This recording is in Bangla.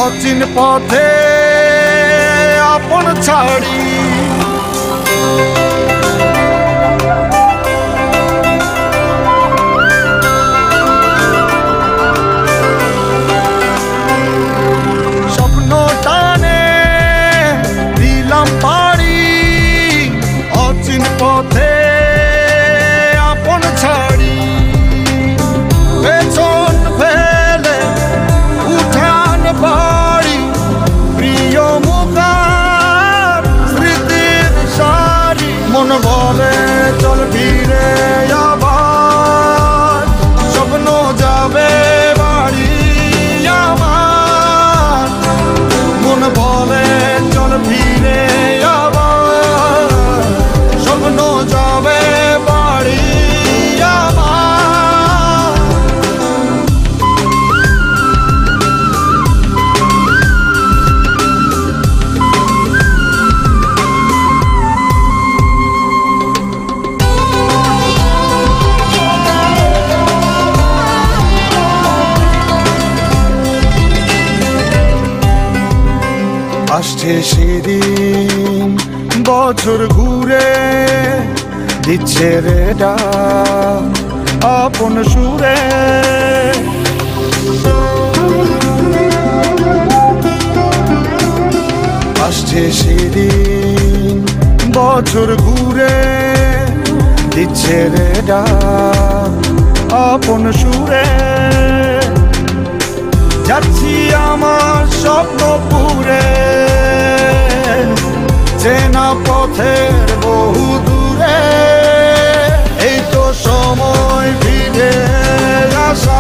অচিন পথে আপন ছাড়ি স্বপ্ন টানে দিলাম পাড়ি অচিন পথে আপন ছাড়ি পেছন ফেলে উঠান বাড়ি প্রিয় মুখার স্মৃতির সারি মন বলে চল ফিরে আবার স্বপ্ন যাবে বাড়ি আমার মন বলে চল ফিরে আবার স্বপ্ন যাবে বাড়ি আমার আসছে সেদিন বছর ঘুরে দিচ্ছে রে ডাক আপন সুরে আসছে সেদিন বছর ঘুরে দিচ্ছে রে ডাক আপন সুরে যাচ্ছি আমার স্বপ্নপুরে চেনা পথের বহু দূরে এই তো সময় ফিরে আসা